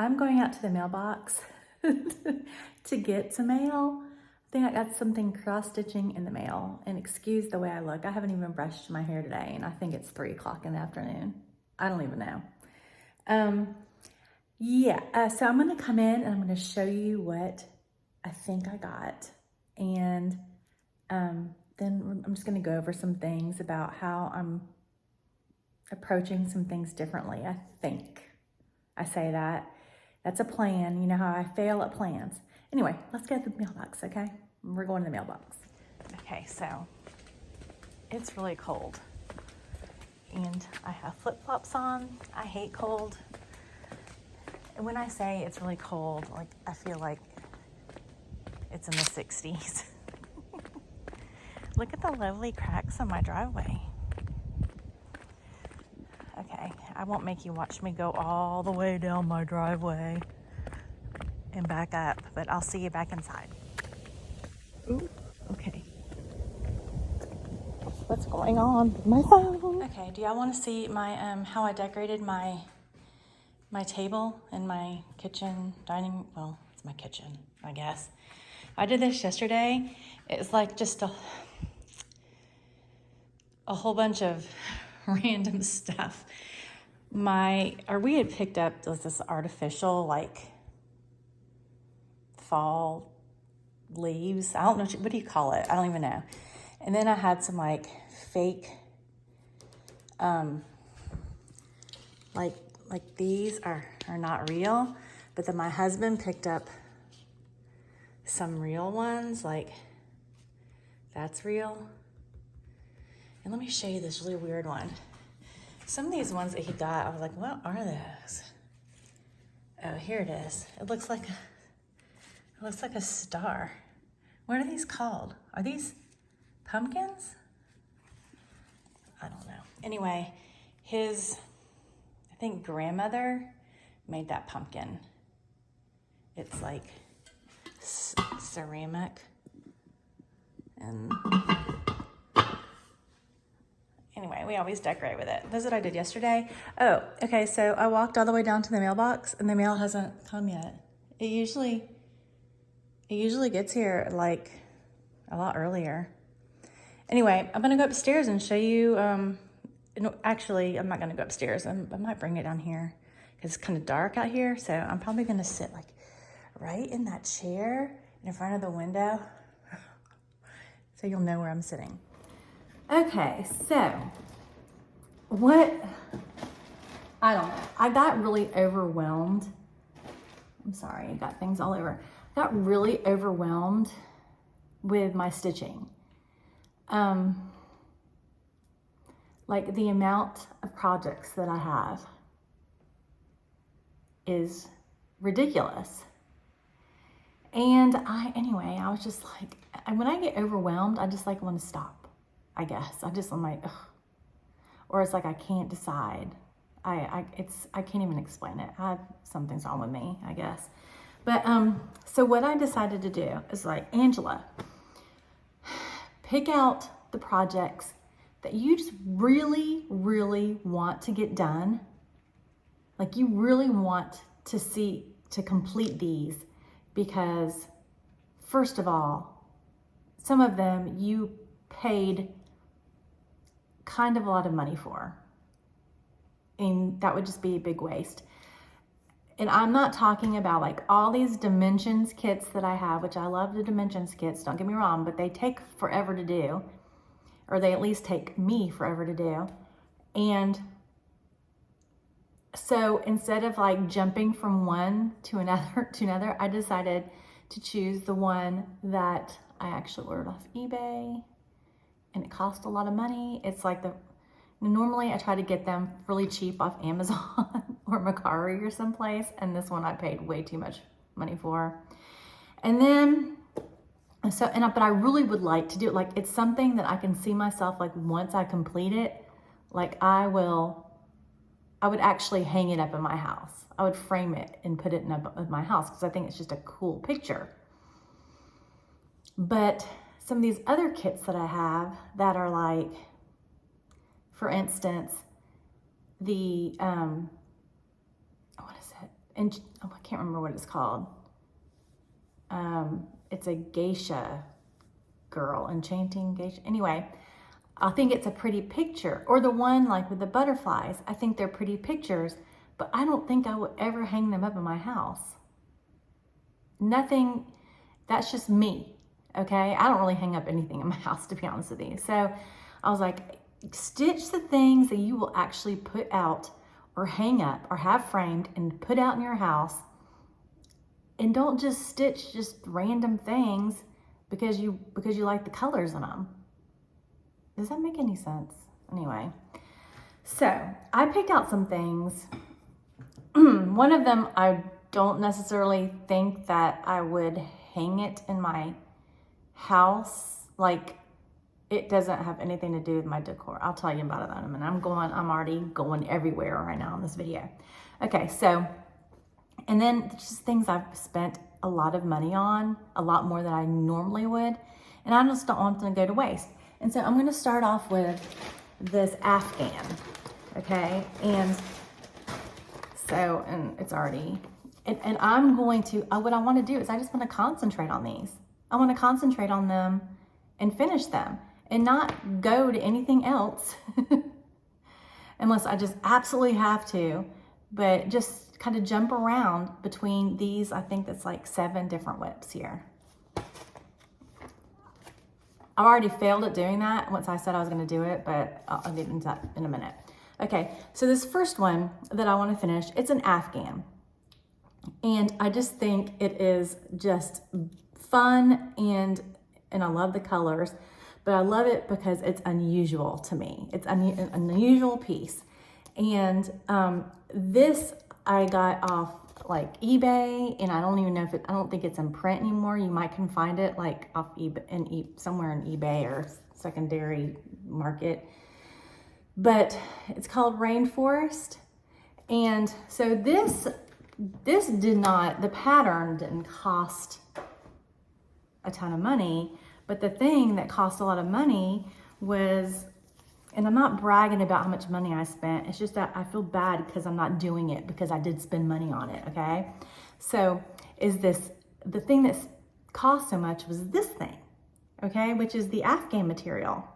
I'm going out to the mailbox to get some mail. I think I got something cross-stitching in the mail, and excuse the way I look. I haven't even brushed my hair today, and I think it's 3 o'clock in the afternoon. I don't even know. So I'm gonna come in and I'm gonna show you what I think I got. And then I'm just gonna go over some things about how I'm approaching some things differently. I think I say that. That's a plan. You know how I fail at plans. Anyway, let's go to the mailbox, okay? We're going to the mailbox. Okay, so it's really cold. And I have flip-flops on. I hate cold. And when I say it's really cold, like I feel like it's in the 60s. Look at the lovely cracks on my driveway. Okay, I won't make you watch me go all the way down my driveway and back up, but I'll see you back inside. Ooh, okay. What's going on with my phone? Okay, do y'all want to see my how I decorated my table in my kitchen dining? Well, it's my kitchen, I guess. I did this yesterday. It's like just a whole bunch of random stuff. We had picked up this artificial like fall leaves. I don't know, what do you call it? I don't even know. And then I had some like fake, like these are not real, but then my husband picked up some real ones, like that's real. And let me show you this really weird one. Some of these ones that he got, I was like, what are those? Oh, here it is. It looks like a star. What are these called? Are these pumpkins? I don't know. Anyway, his, I think grandmother made that pumpkin. It's like ceramic. And anyway, we always decorate with it. That's what I did yesterday. Oh, okay, so I walked all the way down to the mailbox and the mail hasn't come yet. It usually gets here like a lot earlier. Anyway, I'm gonna go upstairs and show you, no, actually, I'm not gonna go upstairs. I might bring it down here because it's kind of dark out here. So I'm probably gonna sit like right in that chair in front of the window so you'll know where I'm sitting. Okay, so I don't know. I got really overwhelmed. I'm sorry, I got things all over. I got really overwhelmed with my stitching. Like the amount of projects that I have is ridiculous. And anyway, I was just like, when I get overwhelmed, I just like want to stop, I guess. I'm like, ugh. Or it's like, I can't decide. I can't even explain it. Something's wrong with me, I guess. But, so what I decided to do is like, Angela, pick out the projects that you just really, really want to get done. Like you really want to complete these because first of all, some of them you paid kind of a lot of money for. And that would just be a big waste. And I'm not talking about like all these dimensions kits that I have, which I love the dimensions kits, don't get me wrong, but they take forever to do, or they at least take me forever to do. And so instead of like jumping from one to another, I decided to choose the one that I actually ordered off eBay, and it cost a lot of money. It's like normally I try to get them really cheap off Amazon or Mercari or someplace, and this one I paid way too much money for. And then, but I really would like to do it. Like it's something that I can see myself, like once I complete it, like I would actually hang it up in my house. I would frame it and put it in my house because I think it's just a cool picture. But some of these other kits that I have that are like, for instance, the, what is it? and oh, I can't remember what it's called. It's a geisha girl, enchanting geisha. Anyway, I think it's a pretty picture. Or the one like with the butterflies. I think they're pretty pictures, but I don't think I would ever hang them up in my house. Nothing, that's just me, okay? I don't really hang up anything in my house, to be honest with you. So I was like, stitch the things that you will actually put out or hang up or have framed and put out in your house. And don't just stitch just random things because you like the colors in them. Does that make any sense? Anyway, so I picked out some things. One of them, I don't necessarily think that I would hang it in my house. Like, it doesn't have anything to do with my decor. I'll tell you about it in a minute. I'm already going everywhere right now in this video. Okay, so, and then just things I've spent a lot of money on, a lot more than I normally would, and I just don't want them to go to waste. And so I'm gonna start off with this Afghan, okay? And so, and it's already, and I'm going to, what I wanna do is I just wanna concentrate on these. I wanna concentrate on them and finish them and not go to anything else unless I just absolutely have to, but just kind of jump around between these. I think that's like 7 different whips here. I've already failed at doing that once I said I was gonna do it, but I'll get into that in a minute. Okay, so this first one that I wanna finish, it's an Afghan. And I just think it is just fun and I love the colors, but I love it because it's unusual to me. It's an unusual piece. And this I got off like eBay, and I don't even know if I don't think it's in print anymore. You might can find it like off eBay, somewhere in eBay or secondary market. But it's called Rainforest. And so this did not, the pattern didn't cost a ton of money, but the thing that cost a lot of money was, and I'm not bragging about how much money I spent, it's just that I feel bad because I'm not doing it because I did spend money on it, okay? So the thing that cost so much was this thing, okay? Which is the Afghan material.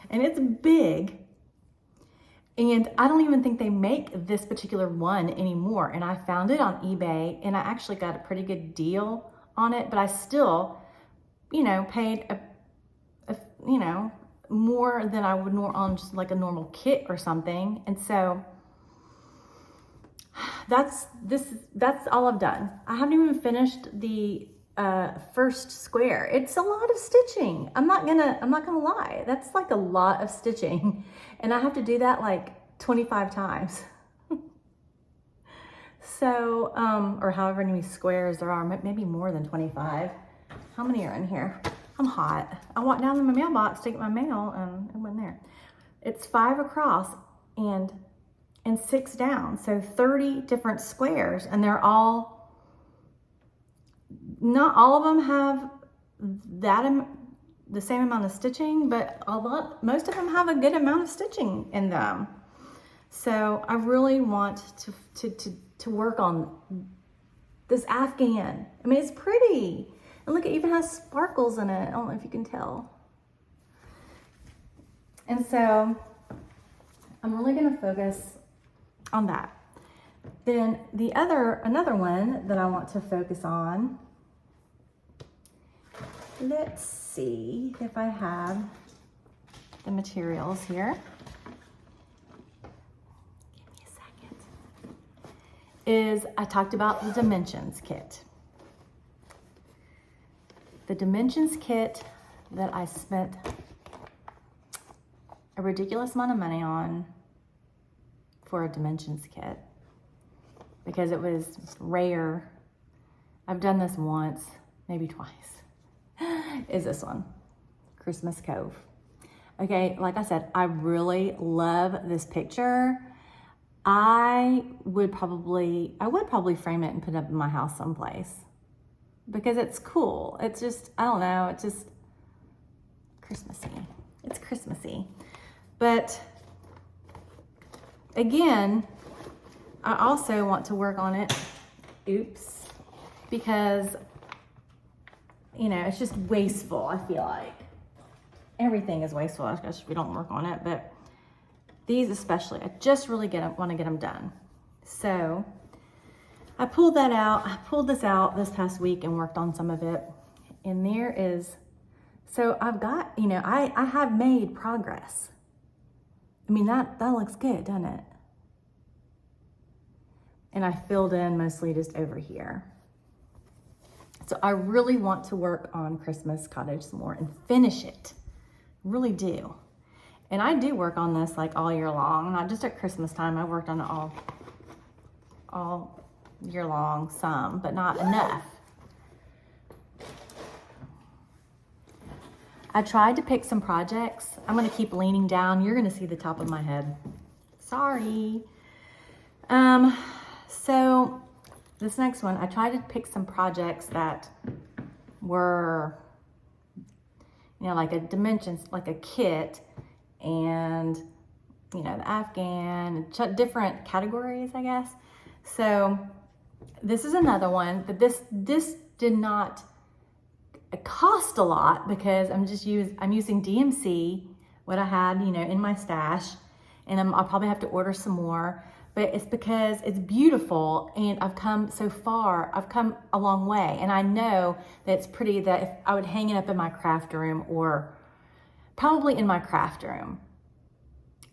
And it's big, and I don't even think they make this particular one anymore. And I found it on eBay, and I actually got a pretty good deal on it, but I still, paid more than I would on just like a normal kit or something. And so that's all I've done. I haven't even finished the first square. It's a lot of stitching. I'm not gonna lie. That's like a lot of stitching, and I have to do that like 25 times. So, or however many squares there are, maybe more than 25. How many are in here? I'm hot. I walked down to my mailbox to get my mail, and it went there. It's 5 across and 6 down, so 30 different squares, and they're all, not all of them have the same amount of stitching, but most of them have a good amount of stitching in them. So I really want to work on this Afghan. I mean, it's pretty. And look, it even has sparkles in it. I don't know if you can tell. And so I'm really gonna focus on that. Then another one that I want to focus on, let's see if I have the materials here. Give me a second. Is I talked about the dimensions kit. The dimensions kit that I spent a ridiculous amount of money on for a dimensions kit because it was rare. I've done this once, maybe twice, is this one, Christmas Cove. Okay, like I said, I really love this picture. I would probably frame it and put it up in my house someplace, because it's cool. It's just, I don't know, it's just Christmassy. It's Christmassy. But again, I also want to work on it oops, because, you know, it's just wasteful, I feel like. Everything is wasteful, I guess, if we don't work on it, but these especially, I just really want to get them done. So I pulled that out. I pulled this out this past week and worked on some of it. And there is, so I've got, you know, I have made progress. I mean, that looks good, doesn't it? And I filled in mostly just over here. So I really want to work on Christmas Cottage some more and finish it. Really do. And I do work on this like all year long, not just at Christmas time. I worked on it all year long, some, but not enough. I tried to pick some projects. I'm gonna keep leaning down. You're gonna see the top of my head. Sorry. So this next one, I tried to pick some projects that were, you know, like a dimensions, like a kit, and, you know, the Afghan, different categories, I guess. So this is another one, but this did not cost a lot because I'm using DMC, what I had, you know, in my stash, and I'll probably have to order some more, but it's because it's beautiful and I've come so far, I've come a long way, and I know that it's pretty, that if I would hang it up in my craft room, or probably in my craft room.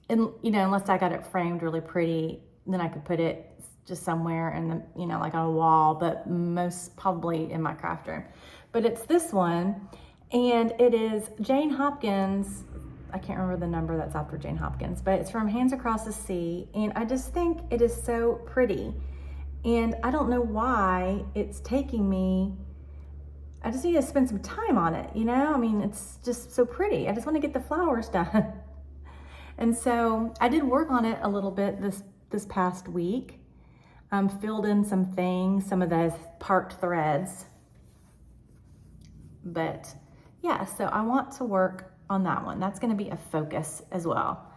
And, you know, unless I got it framed really pretty, then I could put it just somewhere in the, you know, like on a wall, but most probably in my craft room. But it's this one, and it is Jane Hopkins. I can't remember the number that's after Jane Hopkins, but it's from Hands Across the Sea. And I just think it is so pretty. And I don't know why it's taking me, I just need to spend some time on it, you know? I mean, it's just so pretty. I just want to get the flowers done. And so I did work on it a little bit this past week. Filled in some things, some of those parked threads. But yeah, so I want to work on that one. That's gonna be a focus as well.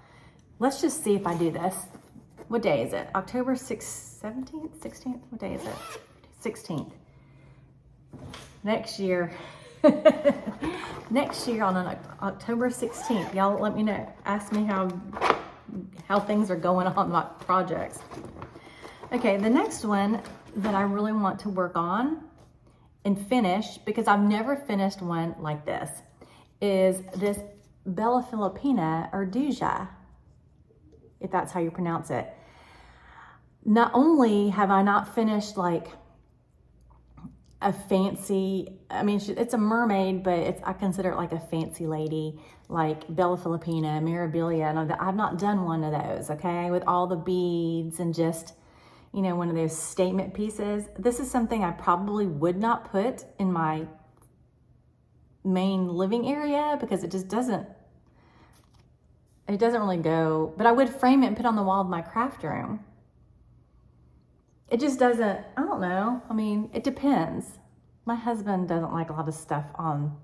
Let's just see if I do this. What day is it? October 6th, 17th, 16th? What day is it? 16th. Next year, next year on October 16th, y'all let me know. Ask me how things are going on my projects. Okay, the next one that I really want to work on and finish, because I've never finished one like this, is this Bella Filipina, or Duja, if that's how you pronounce it. Not only have I not finished like a fancy, I mean, it's a mermaid, but I consider it like a fancy lady, like Bella Filipina, Mirabilia, and I've not done one of those, okay, with all the beads and just, you know, one of those statement pieces. This is something I probably would not put in my main living area because it just doesn't really go, but I would frame it and put it on the wall of my craft room. It just doesn't, I don't know. I mean, it depends. My husband doesn't like a lot of stuff on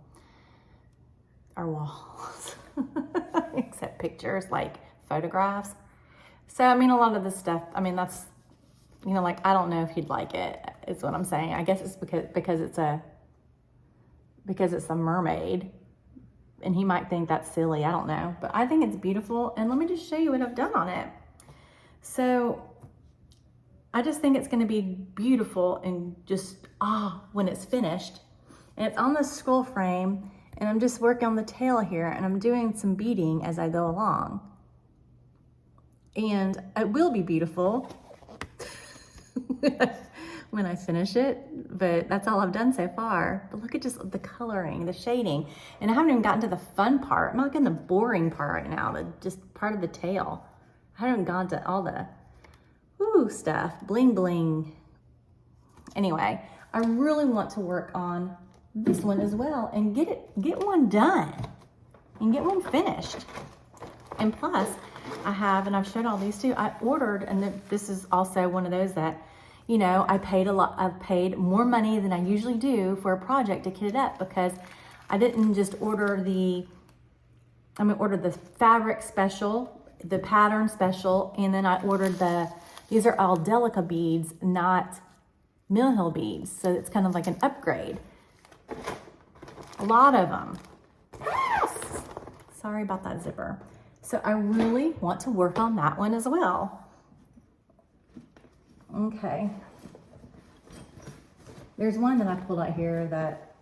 our walls, except pictures, like photographs. So, I mean, a lot of the stuff, I mean, that's, you know, like, I don't know if he'd like it, is what I'm saying. I guess it's because it's a mermaid, and he might think that's silly, I don't know. But I think it's beautiful, and let me just show you what I've done on it. So, I just think it's gonna be beautiful and just, when it's finished. And it's on the scroll frame, and I'm just working on the tail here, and I'm doing some beading as I go along. And it will be beautiful when I finish it, but that's all I've done so far. But look at just the coloring, the shading, and I haven't even gotten to the fun part. I'm not getting the boring part right now, just part of the tail. I haven't gone to all the stuff, bling bling. Anyway, I really want to work on this one as well and get one done and get one finished. And plus, I have, and I've showed all these too, I ordered, and this is also one of those that, you know, I've paid more money than I usually do for a project to kit it up, because I didn't just order I ordered the fabric special, the pattern special, and then I ordered these are all Delica beads, not Mill Hill beads. So it's kind of like an upgrade. A lot of them. Sorry about that zipper. So I really want to work on that one as well. Okay. There's one that I pulled out here that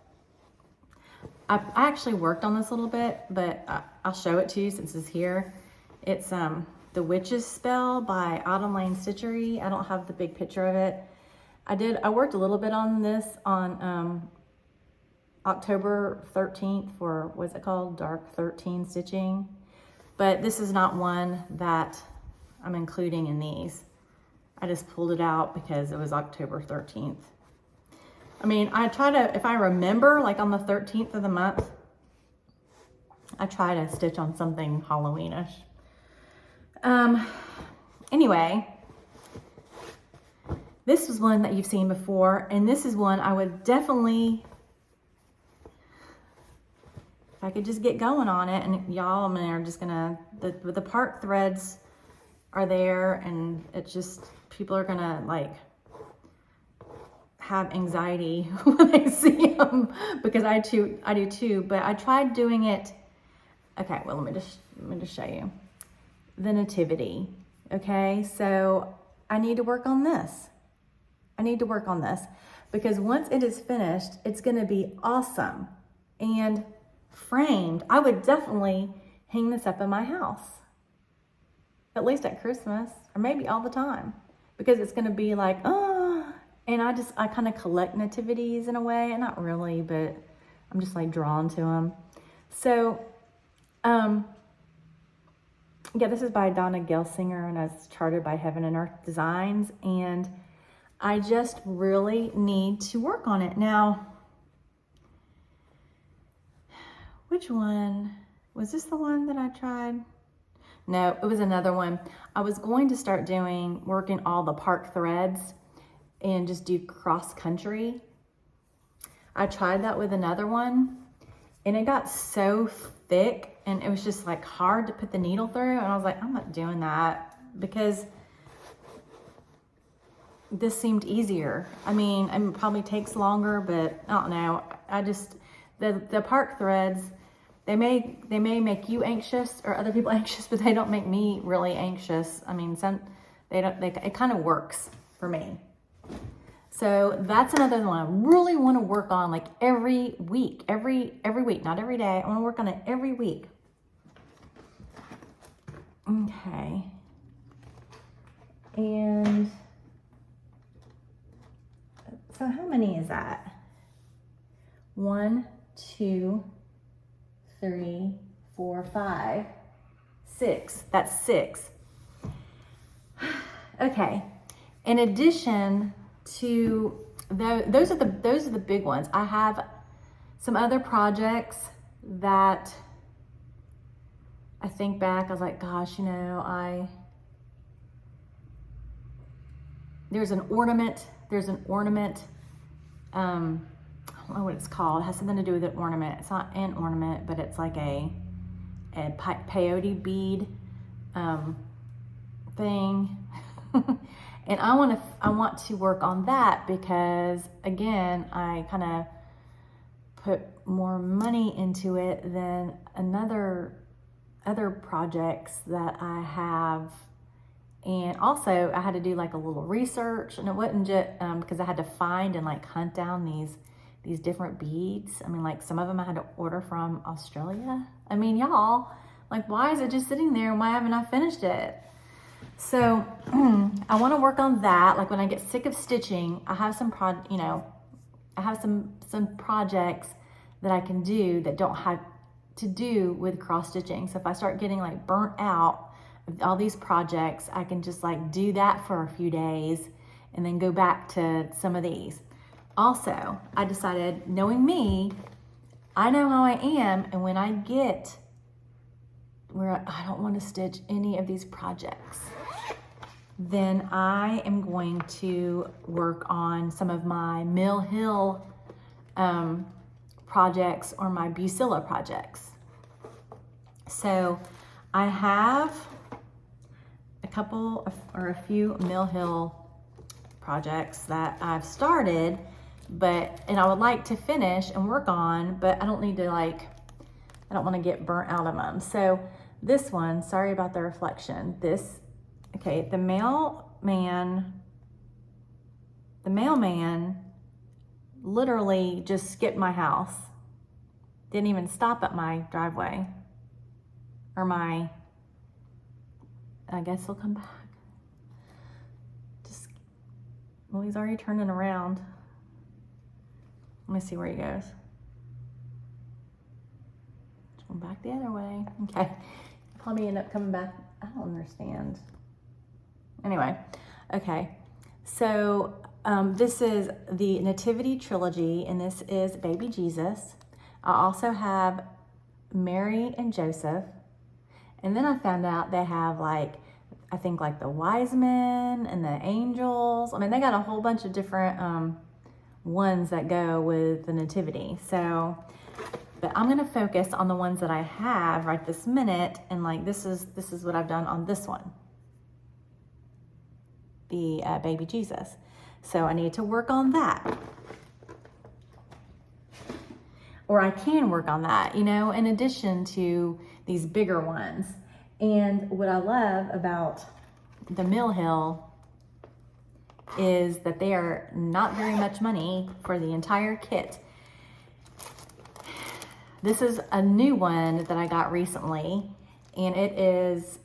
I actually worked on this a little bit, but I'll show it to you since it's here. It's The Witch's Spell by Autumn Lane Stitchery. I don't have the big picture of it. I worked a little bit on this on October 13th for, what's it called? Dark 13 stitching. But this is not one that I'm including in these. I just pulled it out because it was October 13th. I mean, I try to, if I remember, like on the 13th of the month, I try to stitch on something Halloweenish. Anyway, this was one that you've seen before, and this is one I would definitely, if I could just get going on it, and y'all, I mean, are just gonna, the part threads are there, and it's just, people are gonna like have anxiety when they see them, because I do too, but I tried doing it. Okay, well, let me just show you the nativity. Okay, so I need to work on this. I need to work on this because once it is finished, it's going to be awesome and framed. I would definitely hang this up in my house, at least at Christmas, or maybe all the time, because it's going to be like, oh, and I kind of collect nativities in a way, and not really, but I'm just like drawn to them. So, yeah, this is by Donna Gelsinger, and it's charted by Heaven and Earth Designs, and I just really need to work on it. Now, which one? Was this the one that I tried? No, it was another one. I was going to start working all the park threads and just do cross country. I tried that with another one, and it got so thick, and it was just like hard to put the needle through, and I was like, I'm not doing that, because this seemed easier. I mean, it probably takes longer, but I don't know. I just, the park threads, they may make you anxious or other people anxious, but they don't make me really anxious. I mean, it kind of works for me. So that's another one I really want to work on, like every week, every week, not every day. I want to work on it every week. Okay. And so how many is that? 1, 2, 3, 4, 5, 6. That's 6. Okay. In addition to those are the big ones. I have some other projects that I think back, I was like, gosh, you know, there's an ornament, I don't know what it's called. It has something to do with an ornament. It's not an ornament, but it's like a peyote bead thing. And I want to work on that because, again, I kind of put more money into it than other projects that I have. And also I had to do like a little research, and it wasn't just because I had to find and like hunt down these different beads. I mean, like some of them I had to order from Australia. I mean, y'all, like, why is it just sitting there and why haven't I finished it? So I want to work on that. Like when I get sick of stitching, I have some some projects that I can do that don't have to do with cross stitching. So if I start getting like burnt out of all these projects, I can just like do that for a few days and then go back to some of these. Also, I decided, knowing me, I know how I am, and when I get where I don't want to stitch any of these projects, then I am going to work on some of my Mill Hill projects or my Busilla projects. So I have a few Mill Hill projects that I've started, and I would like to finish and work on, but I don't need to I don't want to get burnt out of them. So this one, sorry about the reflection. Okay, the mailman literally just skipped my house. Didn't even stop at my driveway or I guess he'll come back. Well, he's already turning around. Let me see where he goes. Going back the other way. Okay. Probably end up coming back. I don't understand. Anyway, okay. So this is the Nativity Trilogy, and this is Baby Jesus. I also have Mary and Joseph. And then I found out they have I think the wise men and the angels. I mean, they got a whole bunch of different ones that go with the Nativity. So, but I'm gonna focus on the ones that I have right this minute, and this is what I've done on this one, the Baby Jesus. So I need to work on that. Or I can work on that, in addition to these bigger ones. And what I love about the Mill Hill is that they are not very much money for the entire kit. This is a new one that I got recently, and it is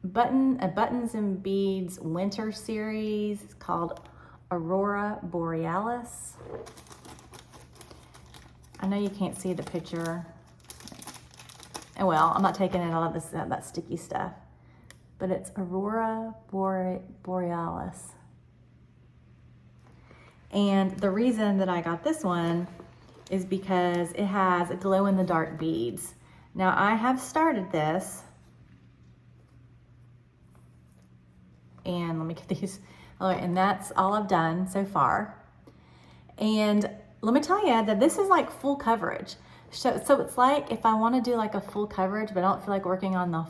Buttons and Beads Winter Series. It's called Aurora Borealis. I know you can't see the picture. Oh well, I'm not taking it all of that sticky stuff. But it's Aurora Borealis. And the reason that I got this one is because it has glow-in-the-dark beads. Now I have started this. And let me get these. All right, and that's all I've done so far. And let me tell you that this is full coverage. So it's if I want to do a full coverage, but I don't feel like working on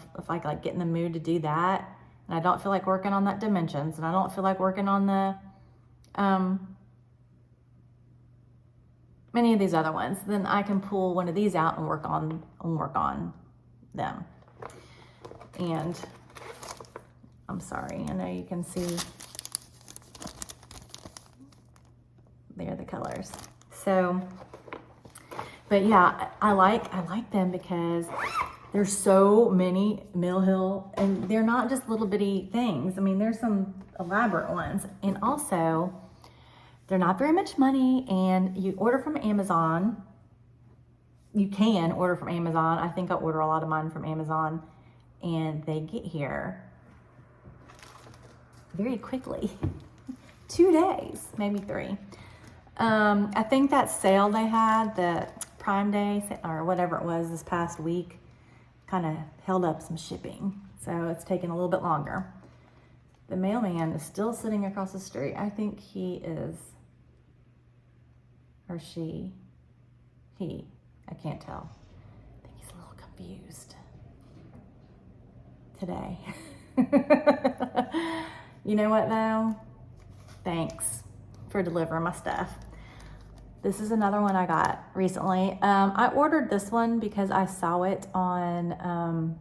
get in the mood to do that, and I don't feel like working on that dimensions, and I don't feel like working on the many of these other ones, then I can pull one of these out and work on them. And I'm sorry, I know you can see there are the colors. So, but yeah, I like them because there's so many Mill Hill, and they're not just little bitty things. I mean, there's some elaborate ones, and also they're not very much money, and you order from Amazon. You can order from Amazon. I think I order a lot of mine from Amazon, and they get here very quickly. 2 days, maybe 3. I think that sale they had, the Prime Day or whatever it was this past week, kind of held up some shipping. So it's taken a little bit longer. The mailman is still sitting across the street. I think he is, or she, I can't tell. I think he's a little confused today. You know what though? Thanks for delivering my stuff. This is another one I got recently. I ordered this one because I saw it on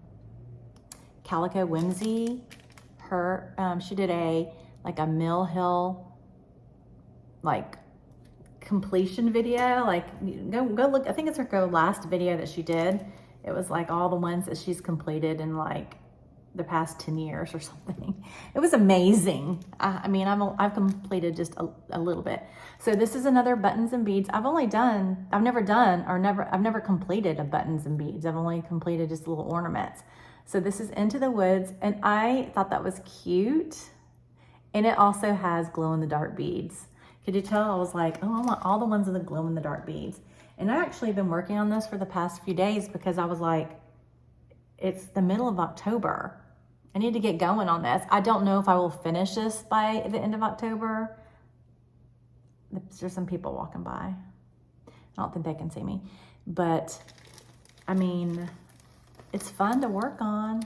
Calico Whimsy. She did a Mill Hill completion video. Go look. I think it's her last video that she did. It was all the ones that she's completed in the past 10 years or something. It was amazing. I mean, I've completed just a little bit. So this is another buttons and beads. I've never completed a buttons and beads. I've only completed just little ornaments. So this is Into the Woods, and I thought that was cute. And it also has glow-in-the-dark beads. Could you tell? I was like, oh, I want all the ones with the glow-in-the-dark beads. And I actually been working on this for the past few days because I was like, it's the middle of October. I need to get going on this. I don't know if I will finish this by the end of October. There's some people walking by. I don't think they can see me. But, I mean, it's fun to work on.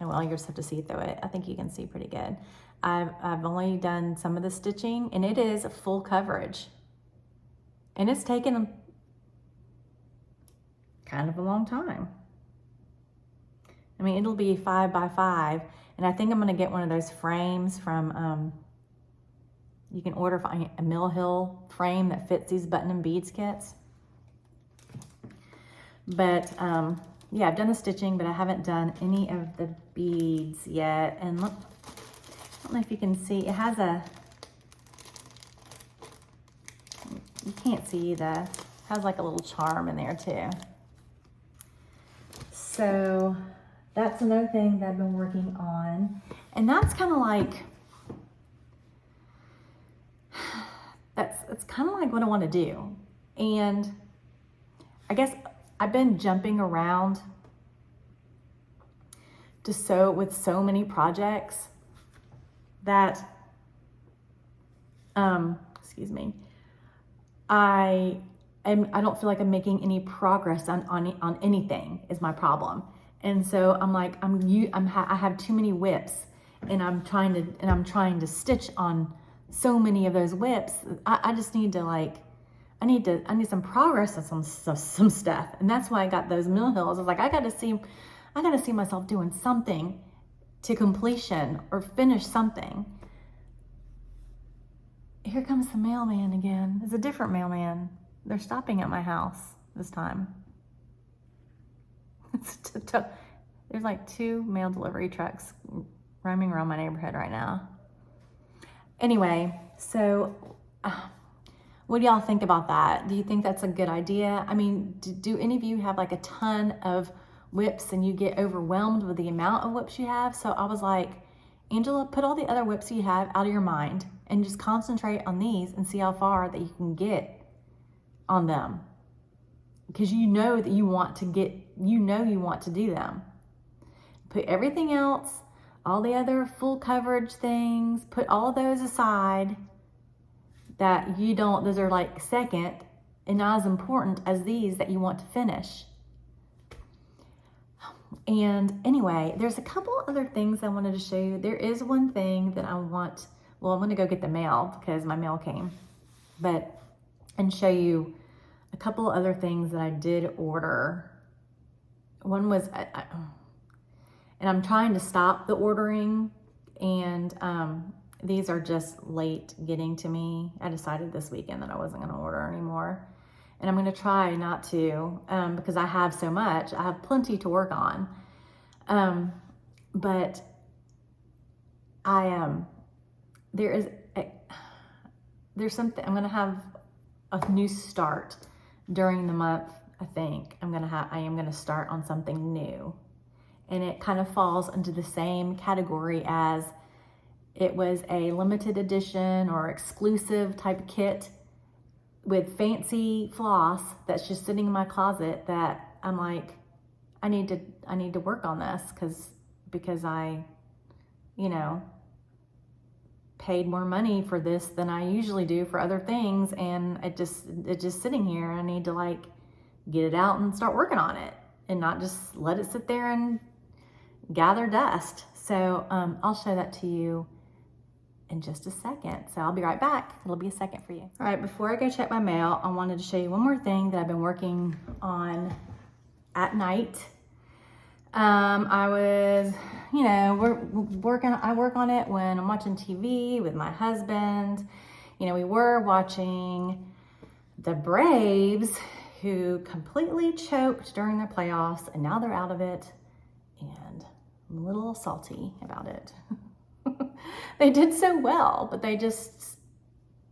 Oh, well, you just have to see through it. I think you can see pretty good. I've only done some of the stitching, and it is full coverage. And it's taken kind of a long time. I mean, it'll be 5 by 5, and I think I'm gonna get one of those frames from, you can order a Mill Hill frame that fits these button and beads kits. But yeah, I've done the stitching, but I haven't done any of the beads yet. And look, I don't know if you can see, it has a, you can't see it has like a little charm in there too. So that's another thing that I've been working on. And that's kind of like, it's kind of like what I want to do. And I guess I've been jumping around to sew with so many projects that, excuse me, I don't feel like I'm making any progress on anything is my problem. And so I'm like, I have too many whips, and I'm trying to stitch on so many of those whips. I just need to like, I need some progress on some stuff. And that's why I got those Mill Hills. I was like, I gotta see myself doing something to completion or finish something. Here comes the mailman again. It's a different mailman. They're stopping at my house this time. There's like 2 mail delivery trucks roaming around my neighborhood right now. Anyway, so what do y'all think about that? Do you think that's a good idea? I mean, do any of you have like a ton of whips and you get overwhelmed with the amount of whips you have? So I was like, Angela, put all the other whips you have out of your mind and just concentrate on these and see how far that you can get on them. Because you know that you want to do them. Put everything else, all the other full coverage things, put all those aside that those are like second and not as important as these that you want to finish. And anyway, there's a couple other things I wanted to show you. There is one thing that I'm going to go get the mail because my mail came, and show you a couple other things that I did order. One was, and I'm trying to stop the ordering, and these are just late getting to me. I decided this weekend that I wasn't going to order anymore, and I'm going to try not to because I have so much. I have plenty to work on, but there's something. I'm going to have a new start during the month. I think I am going to start on something new, and it kind of falls into the same category as it was a limited edition or exclusive type kit with fancy floss that's just sitting in my closet that I'm like, I need to work on this because I, paid more money for this than I usually do for other things, and it's just sitting here. I need to like get it out and start working on it and not just let it sit there and gather dust. So I'll show that to you in just a second. So I'll be right back. It'll be a second for you. All right, before I go check my mail, I wanted to show you one more thing that I've been working on at night. I was, I work on it when I'm watching TV with my husband. We were watching the Braves, who completely choked during their playoffs, and now they're out of it, and I'm a little salty about it. They did so well, but they just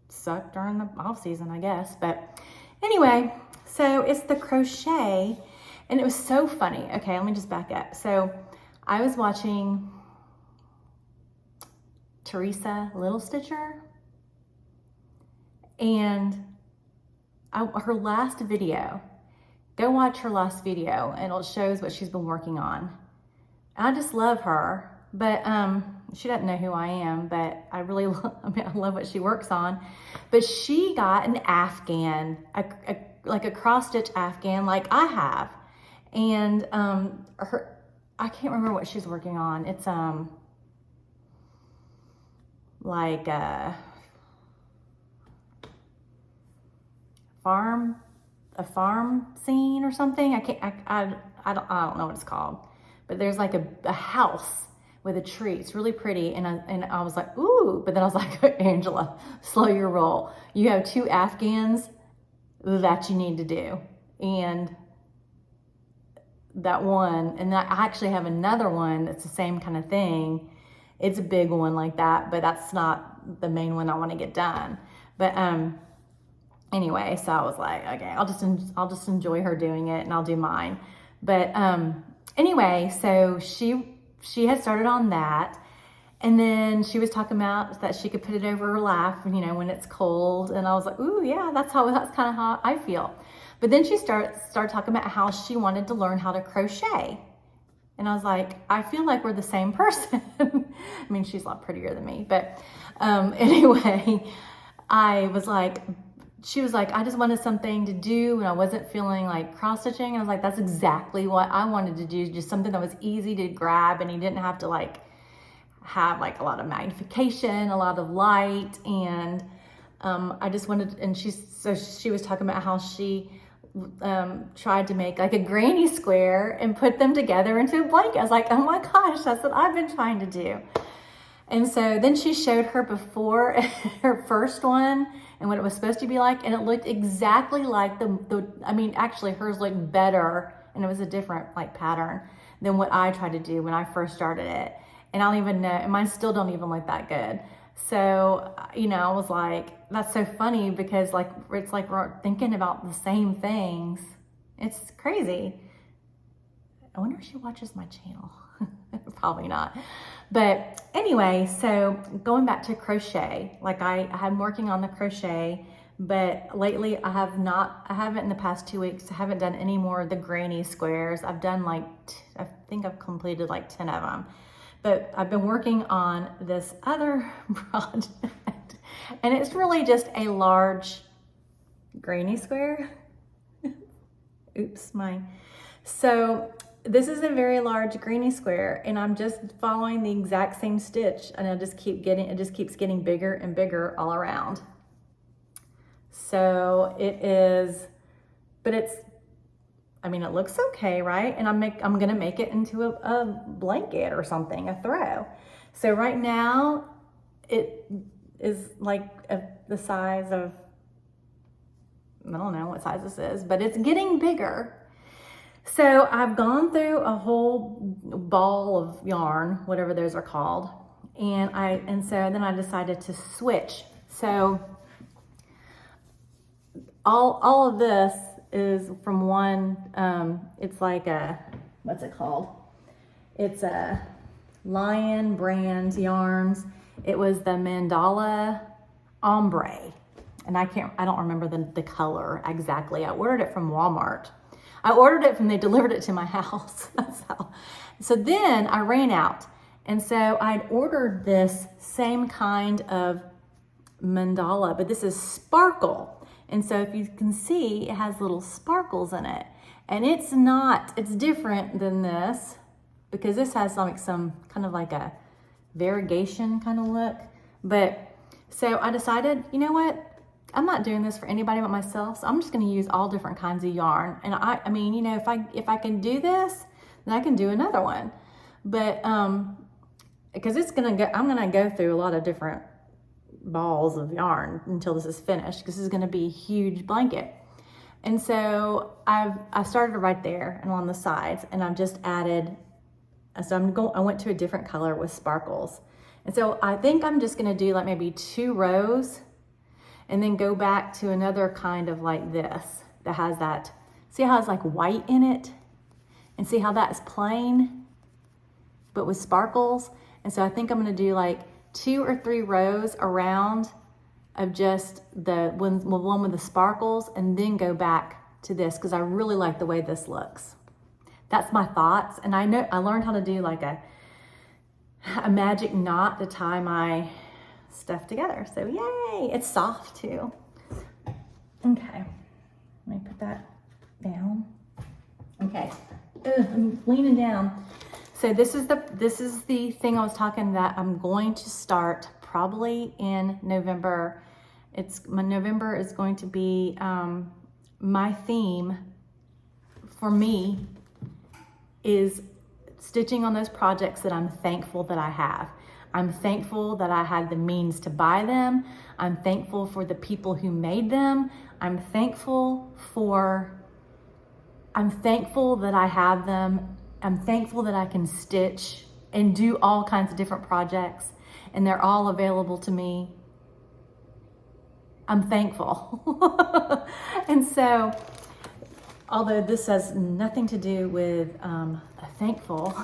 sucked during the off season, I guess. But anyway, so it's the crochet, and it was so funny. Okay, let me just back up. So I was watching Teresa Little Stitcher, and her last video, go watch her last video, and it shows what she's been working on. I just love her, but she doesn't know who I am, but I really I love what she works on. But she got an Afghan, like a cross stitch Afghan like I have. And I can't remember what she's working on. It's like a farm scene or something. I don't know what it's called, but there's like a house with a tree. It's really pretty. And I was like, ooh, but then I was like, Angela, slow your roll. You have 2 Afghans that you need to do. And that one, and I actually have another one that's the same kind of thing. It's a big one like that, but that's not the main one I want to get done. But anyway, so I was like, okay, I'll just enjoy her doing it, and I'll do mine. But anyway, so she had started on that, and then she was talking about that she could put it over her lap, you know, when it's cold. And I was like, ooh, yeah, that's kind of how I feel. But then she started talking about how she wanted to learn how to crochet. And I was like, I feel like we're the same person. I mean, she's a lot prettier than me. But anyway, she was like, I just wanted something to do and I wasn't feeling like cross stitching. And I was like, that's exactly what I wanted to do. Just something that was easy to grab and you didn't have to like have like a lot of magnification, a lot of light. And I just wanted, and she was talking about how she tried to make like a granny square and put them together into a blanket. I was like, oh my gosh, that's what I've been trying to do. And so then she showed her before her first one and what it was supposed to be like, and it looked exactly like I mean, actually hers looked better, and it was a different like pattern than what I tried to do when I first started it. And I don't even know, and mine still don't even look that good. So, you know, I was like, that's so funny because like, it's like we're thinking about the same things. It's crazy. I wonder if she watches my channel. Probably not. But anyway, so going back to crochet, like I'm working on the crochet, but lately I haven't in the past 2 weeks, I haven't done any more of the granny squares. I've done like, I think I've completed like 10 of them. But I've been working on this other project, and it's really just a large granny square. Oops, so this is a very large granny square, and I'm just following the exact same stitch, and it just keeps getting bigger and bigger all around. So it is, but I mean, it looks okay, right? And I'm gonna make it into a blanket or something, a throw. So right now, it is like the size of, I don't know what size this is, but it's getting bigger. So I've gone through a whole ball of yarn, whatever those are called, and so then I decided to switch. So all of this is from one, it's like what's it called? It's a Lion brand yarns. It was the Mandala Ombre. And I don't remember the color exactly. I ordered it from Walmart. I ordered it they delivered it to my house. That's how. So then I ran out. And so I'd ordered this same kind of mandala, but this is sparkle. And so if you can see, it has little sparkles in it. And it's different than this because this has like some kind of like a variegation kind of look. But so I decided, you know what? I'm not doing this for anybody but myself. So I'm just going to use all different kinds of yarn. And I mean, you know, if I can do this, then I can do another one. But because I'm going to go through a lot of different balls of yarn until this is finished, because this is going to be a huge blanket. And so I started right there and on the sides, and I've just added, so I went to a different color with sparkles. And so I think I'm just going to do like maybe 2 rows and then go back to another kind of like this that has that, see how it's like white in it, and see how that's plain but with sparkles. And so I think I'm going to do like 2 or 3 rows around of just the one with the sparkles, and then go back to this because I really like the way this looks. That's my thoughts. And I learned how to do like a magic knot to tie my stuff together. So yay, it's soft too. Okay, let me put that down. Okay, I'm leaning down. So this is the thing I was talking that I'm going to start probably in November. November is going to be my theme for me is stitching on those projects that I'm thankful that I have. I'm thankful that I had the means to buy them. I'm thankful for the people who made them. I'm thankful that I have them. I'm thankful that I can stitch and do all kinds of different projects, and they're all available to me. I'm thankful. And so, although this has nothing to do with thankful,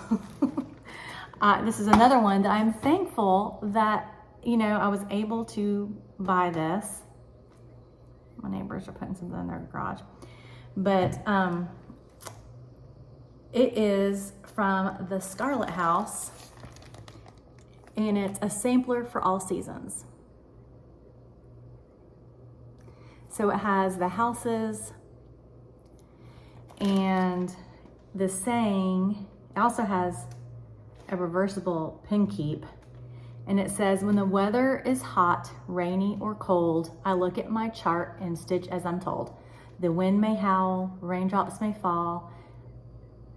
this is another one that I'm thankful that, you know, I was able to buy this. My neighbors are putting something in their garage. But it is from the Scarlet House, and it's a sampler for all seasons. So it has the houses and the saying. It also has a reversible pin keep, and it says, when the weather is hot, rainy, or cold, I look at my chart and stitch as I'm told. The wind may howl, raindrops may fall.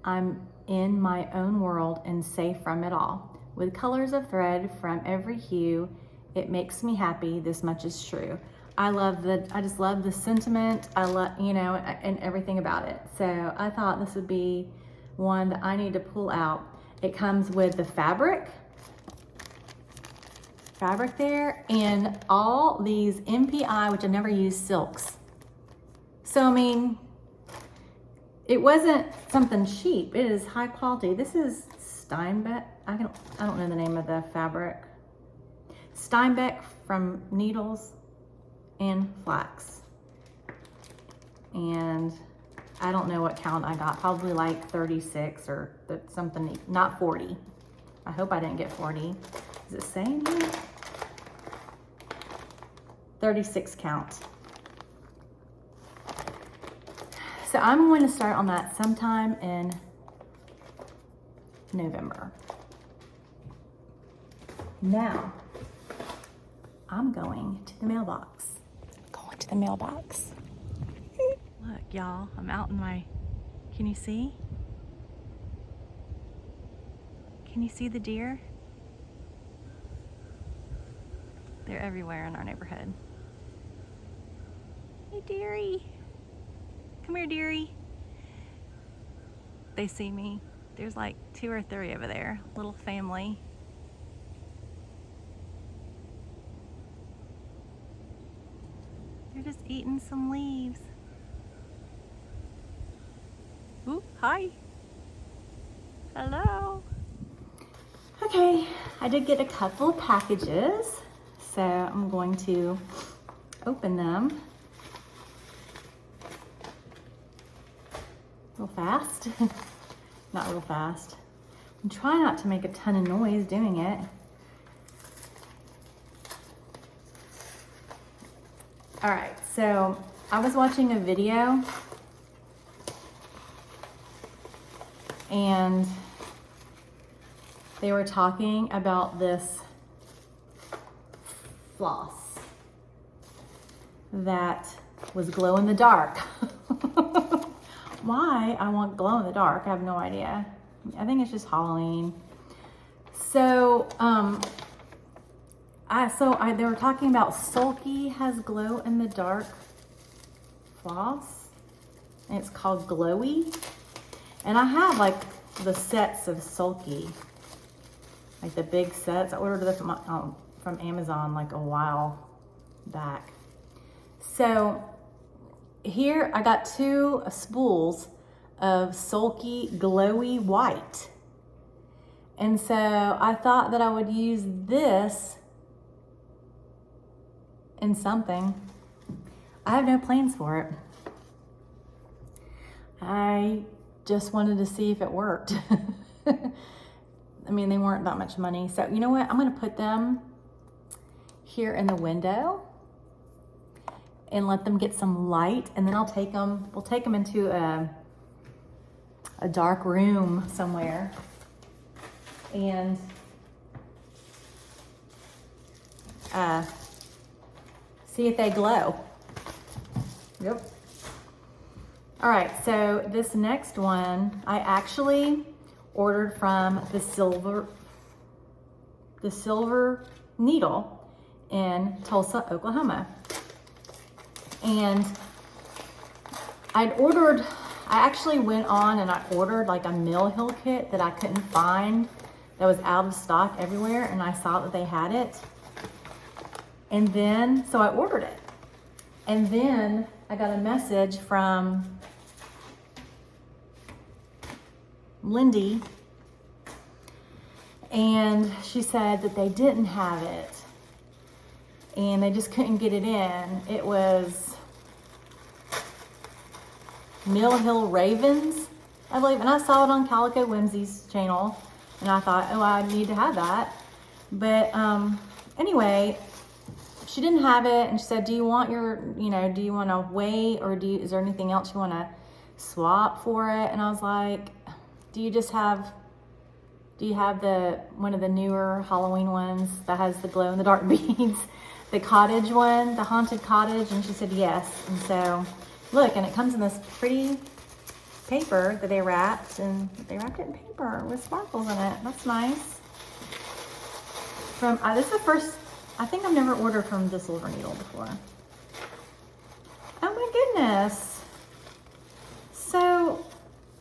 I'm in my own world and safe from it all. With colors of thread from every hue, it makes me happy, this much is true. I just love the sentiment. I love, you know, and everything about it. So I thought this would be one that I need to pull out. It comes with the fabric there, and all these MPI, which I never used, silks. So, I mean, it wasn't something cheap. It is high quality. This is Steinbeck. I don't know the name of the fabric. Steinbeck from Needles and Flax. And I don't know what count I got. Probably like 36 or something, not 40. I hope I didn't get 40. Is it saying here? 36 count. So I'm going to start on that sometime in November. Now, I'm going to the mailbox. Look, y'all, I'm out in my, can you see? Can you see the deer? They're everywhere in our neighborhood. Hey, dearie. Come here, dearie. They see me. There's like 2 or 3 over there, little family. They're just eating some leaves. Ooh, hi. Hello. Okay, I did get a couple of packages, so I'm going to open them real fast. Not real fast. And try not to make a ton of noise doing it. All right, so I was watching a video and they were talking about this floss that was glow in the dark. Why I want glow in the dark, I have no idea. I think it's just Halloween. So, they were talking about Sulky has glow in the dark floss, and it's called Glowy. And I have like the sets of Sulky, like the big sets. I ordered this from Amazon like a while back. So here I got 2 spools of Sulky Glowy White. And so I thought that I would use this in something. I have no plans for it. I just wanted to see if it worked. I mean, they weren't that much money. So you know what? I'm gonna put them here in the window and let them get some light, and then we'll take them into a dark room somewhere and see if they glow. Yep. All right, so this next one, I actually ordered from the Silver Needle in Tulsa, Oklahoma. And I actually went on and I ordered like a Mill Hill kit that I couldn't find, that was out of stock everywhere, and I saw that they had it. And then, so I ordered it. And then I got a message from Lindy, and she said that they didn't have it and they just couldn't get it in. It was Mill Hill Ravens, I believe, and I saw it on Calico Whimsy's channel, and I thought, oh, I need to have that. But anyway, she didn't have it, and she said, do you want to wait, or is there anything else you want to swap for it? And I was like, do you have one of the newer Halloween ones that has the glow in the dark beads, the cottage one, the haunted cottage? And she said yes. And so look, and it comes in this pretty paper that they wrapped, and they wrapped it in paper with sparkles in it. That's nice. This is the first, I think I've never ordered from the Silver Needle before. Oh my goodness. So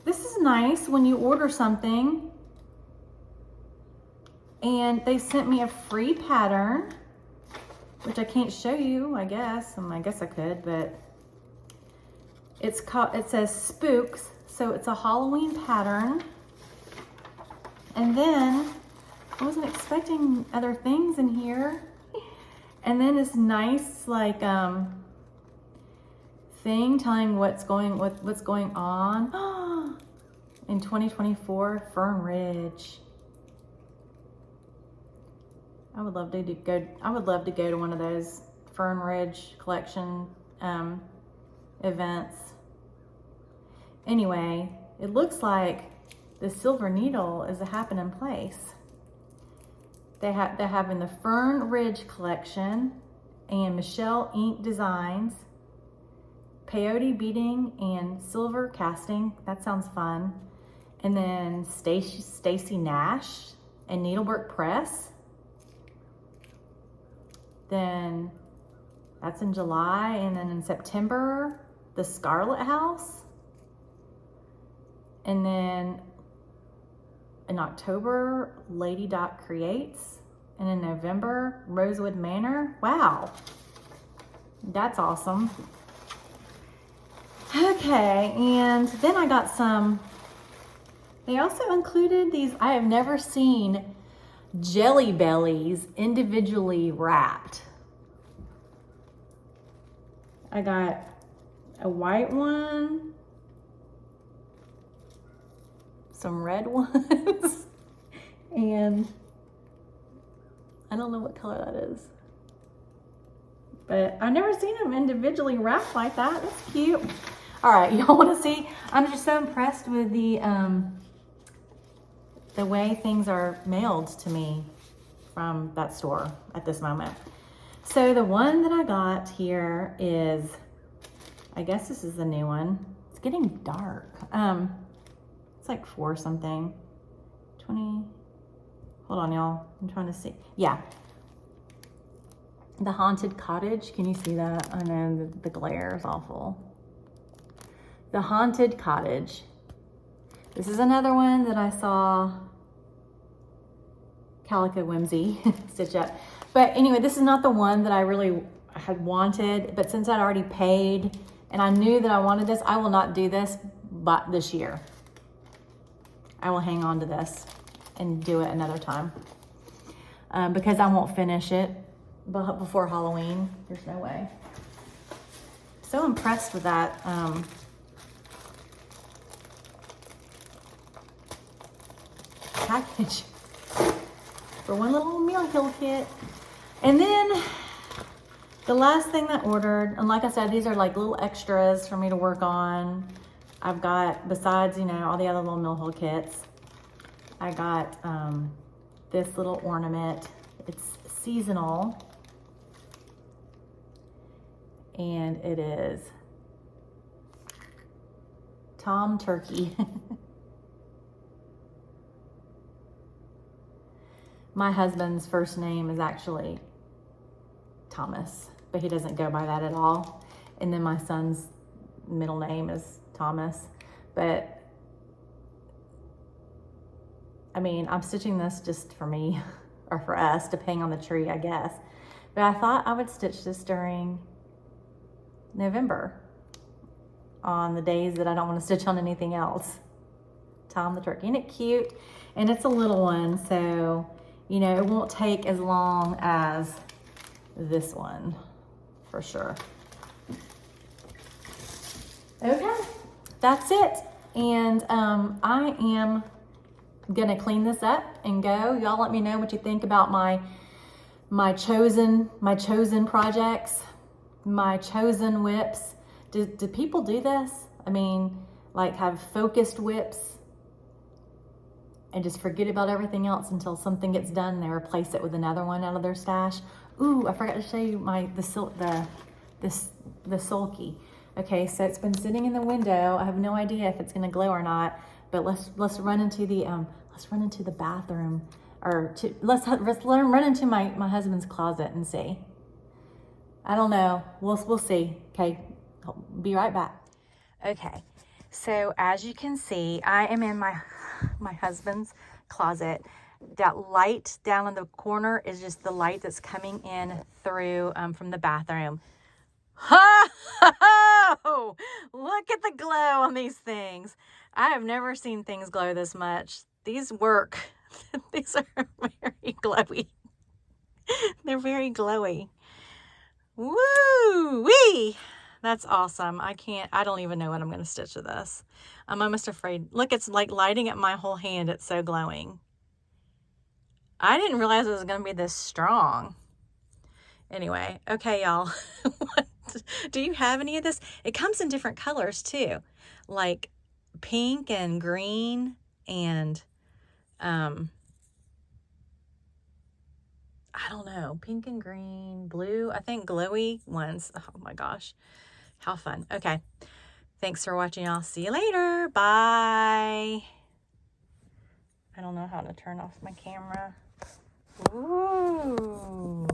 this is nice when you order something and they sent me a free pattern, which I can't show you, I guess. I guess I could, but it says Spooks. So it's a Halloween pattern. And then I wasn't expecting other things in here. And then this nice like thing telling what's going on in 2024, Fern Ridge. I would love to go to one of those Fern Ridge collection events. Anyway, it looks like the Silver Needle is a happening place. They're having the Fern Ridge collection and Michelle Ink Designs, peyote beading and silver casting. That sounds fun. And then Stacy Nash and Needlework Press. Then that's in July. And then in September, the Scarlet House. And then in October, Lady Dot Creates. And in November, Rosewood Manor. Wow, that's awesome. Okay, and then I got some, they also included these, I have never seen Jelly Bellies individually wrapped. I got a white one, some red ones, and I don't know what color that is. But I've never seen them individually wrapped like that. That's cute. All right, y'all want to see? I'm just so impressed with the way things are mailed to me from that store at this moment. So the one that I got here is, I guess this is the new one. It's getting dark. It's like 4 something. 20. Hold on, y'all. I'm trying to see. Yeah. The Haunted Cottage. Can you see that? I know the glare is awful. The Haunted Cottage. This is another one that I saw Calico Whimsy stitch up. But anyway, this is not the one that I really had wanted. But since I'd already paid and I knew that I wanted this, I will not do this but this year. I will hang on to this and do it another time. Because I won't finish it before Halloween. There's no way. So impressed with that package for one little meal kill kit. And then the last thing that I ordered, and like I said, these are like little extras for me to work on. I've got, besides, you know, all the other little mill hill kits, I got this little ornament. It's seasonal. And it is Tom Turkey. My husband's first name is actually Thomas, but he doesn't go by that at all. And then my son's middle name is Thomas. But I mean, I'm stitching this just for me or for us to hang on the tree, I guess. But I thought I would stitch this during November on the days that I don't want to stitch on anything else. Tom the Turkey. Isn't it cute? And it's a little one, so you know it won't take as long as this one for sure. Okay, that's it. And I am gonna clean this up and go. Y'all let me know what you think about my chosen projects, my chosen whips. Do people do this? I mean, like have focused whips and just forget about everything else until something gets done and they replace it with another one out of their stash. Ooh, I forgot to show you the sulky. Okay, so it's been sitting in the window. I have no idea if it's gonna glow or not, but let's run into the bathroom, or let's run into my husband's closet and see. I don't know. We'll see. Okay, I'll be right back. Okay, so as you can see, I am in my husband's closet. That light down in the corner is just the light that's coming in through from the bathroom. Oh, look at the glow on these things. I have never seen things glow this much. These work. These are very glowy. They're very glowy. Woo wee! That's awesome. I don't even know what I'm going to stitch with this. I'm almost afraid. Look, it's like lighting up my whole hand. It's so glowing. I didn't realize it was going to be this strong. Anyway, okay, y'all. Do you have any of this? It comes in different colors too, like pink and green and I don't know, pink and green, blue, I think glowy ones. Oh my gosh, how fun. Okay, thanks for watching. I'll see you later. Bye. I don't know how to turn off my camera. Ooh.